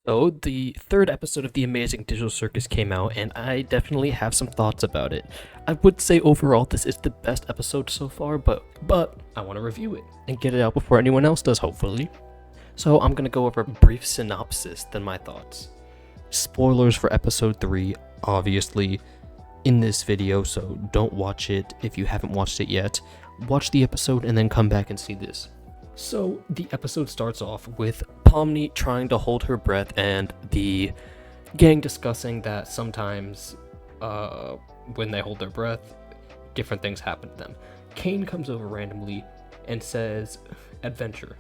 So, the third episode of The Amazing Digital Circus came out, and I definitely have some thoughts about it. I would say overall this is the best episode so far, but I want to review it and get it out before anyone else does, hopefully. So, I'm going to go over a brief synopsis, then my thoughts. Spoilers for episode 3, obviously, in this video, so don't watch it if you haven't watched it yet. Watch the episode and then come back and see this. So, the episode starts off with Pomni trying to hold her breath and the gang discussing that sometimes when they hold their breath, different things happen to them. Caine comes over randomly and says, "Adventure."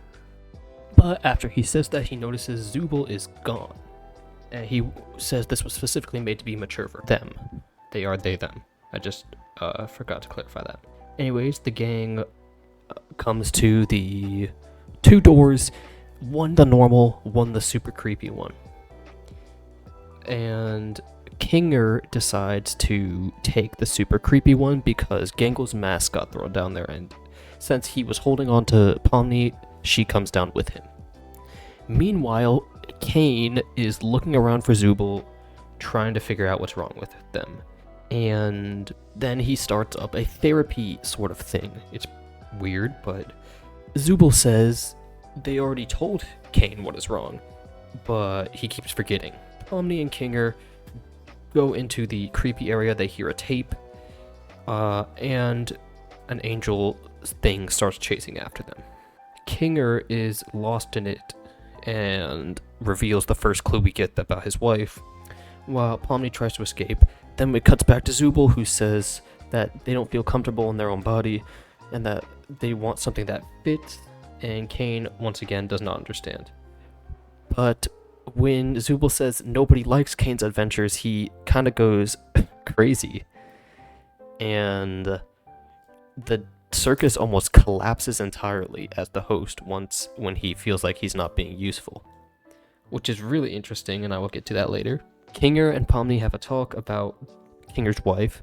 But after he says that, he notices Zubel is gone. And he says this was specifically made to be mature for them. They are they, them. I just forgot to clarify that. Anyways, the gang comes to the two doors, one the normal, one the super creepy one. And Kinger decides to take the super creepy one because Gangle's mask got thrown down there, and since he was holding on to Pomni, she comes down with him. Meanwhile, Caine is looking around for Zubel, trying to figure out what's wrong with them. And then he starts up a therapy sort of thing. It's weird, but Zubel says they already told Caine what is wrong, but he keeps forgetting. Pomni and Kinger go into the creepy area. They hear a tape, and an angel thing starts chasing after them. Kinger is lost in it and reveals the first clue we get about his wife, while Pomni tries to escape. Then it cuts back to Zubel, who says that they don't feel comfortable in their own body and that they want something that fits, and Caine once again does not understand. But when Zubel says nobody likes Caine's adventures, he kind of goes crazy, and the circus almost collapses entirely as the host when he feels like he's not being useful, which is really interesting, and I will get to that later. Kinger and Pomni have a talk about Kinger's wife,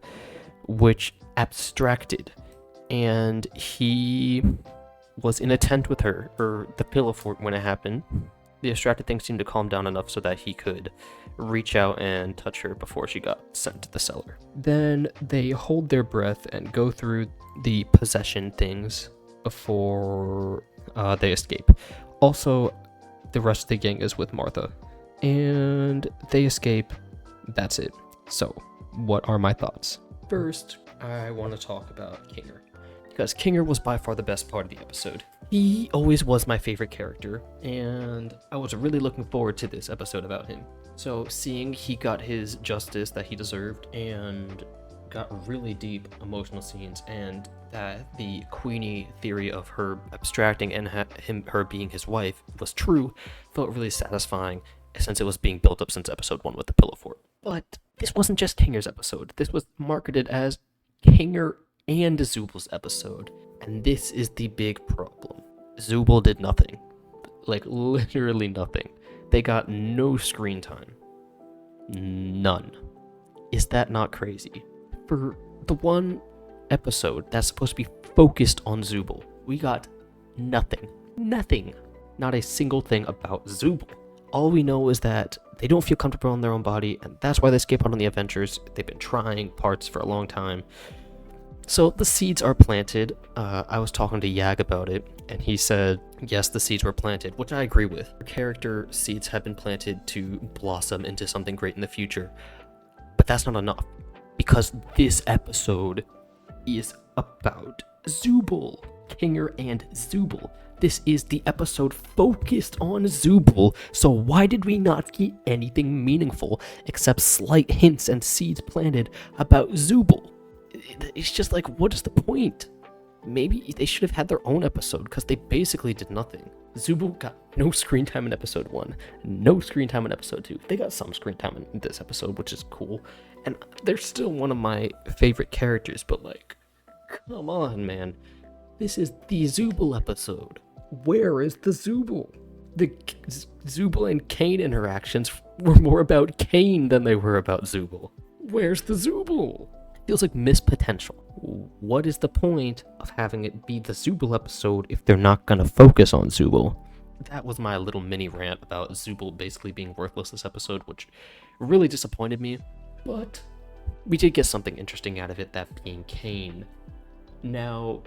which abstracted, and he was in a tent with her, or the pillow fort, when it happened. The abstracted thing seemed to calm down enough so that he could reach out and touch her before she got sent to the cellar. Then they hold their breath and go through the possession things before they escape. Also, the rest of the gang is with Martha, and they escape. That's it. So, what are my thoughts? First, I want to talk about Kinger, because Kinger was by far the best part of the episode. He always was my favorite character, and I was really looking forward to this episode about him. So, seeing he got his justice that he deserved and got really deep emotional scenes, and that the Queenie theory of her abstracting and her being his wife was true, felt really satisfying, since it was being built up since episode 1 with the pillow fort. But this wasn't just Kinger's episode. This was marketed as Kinger and Zubel's episode. And this is the big problem. Zubel did nothing. Like, literally nothing. They got no screen time. None. Is that not crazy? For the one episode that's supposed to be focused on Zubel, we got nothing. Nothing. Not a single thing about Zubel. All we know is that they don't feel comfortable in their own body, and that's why they escape out on the adventures. They've been trying parts for a long time. So the seeds are planted. I was talking to Yag about it, and he said, yes, the seeds were planted, which I agree with. Character seeds have been planted to blossom into something great in the future. But that's not enough, because this episode is about Zubel. Kinger and Zubel. This is the episode focused on Zubel, so why did we not get anything meaningful except slight hints and seeds planted about Zubel? It's just like, what is the point? Maybe they should have had their own episode, because they basically did nothing. Zubel got no screen time in episode 1, no screen time in episode 2. They got some screen time in this episode, which is cool, and they're still one of my favorite characters, but like, come on, man. This is the Zubel episode. Where is the Zubel? The Zubel and Caine interactions were more about Caine than they were about Zubel. Where's the Zubel? Feels like missed potential. What is the point of having it be the Zubel episode if they're not going to focus on Zubel? that was my little mini rant about Zubel basically being worthless this episode, which really disappointed me. But we did get something interesting out of it, that being Caine. Now,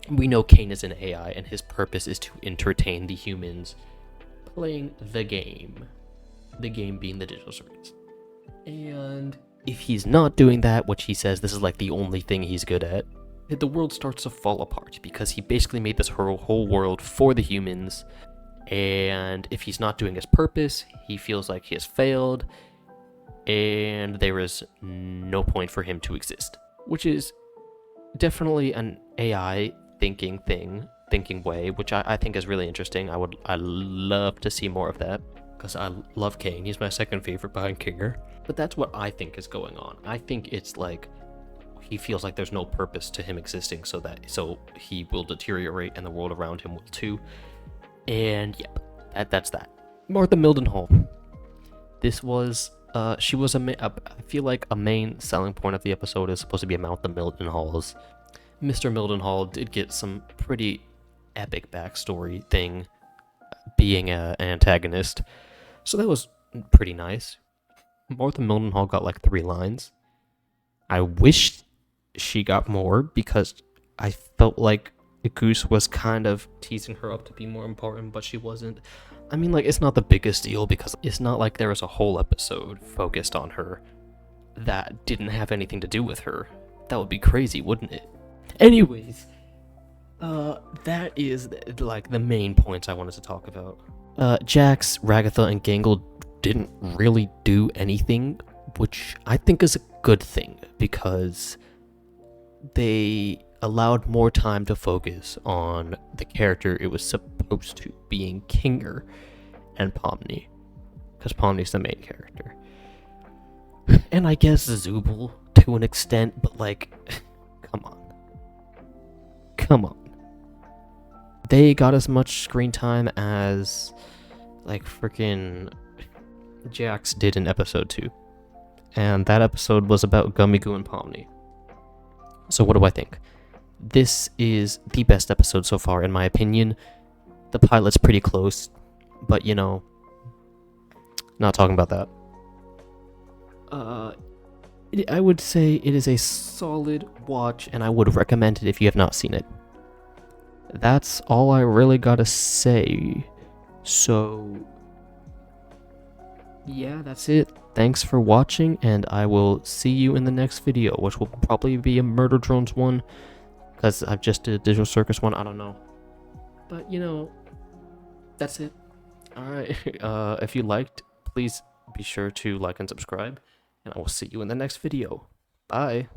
we know Caine is an AI, and his purpose is to entertain the humans playing the game. The game being the digital circuits. And if he's not doing that, which he says this is like the only thing he's good at, the world starts to fall apart because he basically made this whole world for the humans. And if he's not doing his purpose, he feels like he has failed, and there is no point for him to exist. Which is definitely an AI thinking way, which I think is really interesting. I love to see more of that, because I love Caine. He's my second favorite behind Kinger. But that's what I think is going on. I think it's like he feels like there's no purpose to him existing, so he will deteriorate and the world around him will too. And yep, that's that. Martha Mildenhall. This was she was I feel like a main selling point of the episode is supposed to be about the Mildenhalls. Mr. Mildenhall did get some pretty epic backstory thing, being an antagonist, so that was pretty nice. Martha Mildenhall got like 3 lines. I wish she got more, because I felt like Goose was kind of teasing her up to be more important, but she wasn't. I mean, like, it's not the biggest deal, because it's not like there was a whole episode focused on her that didn't have anything to do with her. That would be crazy, wouldn't it? Anyways, that is like the main points I wanted to talk about. Jax, Ragatha, and Gangle didn't really do anything, which I think is a good thing, because they allowed more time to focus on the character it was supposed to, being Kinger and Pomni, because Pomni's the main character. And I guess Zubel to an extent, but like, come on. They got as much screen time as like freaking Jax did in episode 2. And that episode was about Gummigoo and Pomni. So what do I think? This is the best episode so far, in my opinion. The pilot's pretty close, but you know, not talking about that. I would say it is a solid watch, and I would recommend it if you have not seen it. That's all I really gotta say. So, yeah, that's it. Thanks for watching, and I will see you in the next video, which will probably be a Murder Drones one, because I've just did a Digital Circus one, I don't know. But, you know, that's it. Alright, if you liked, please be sure to like and subscribe, and I will see you in the next video. Bye!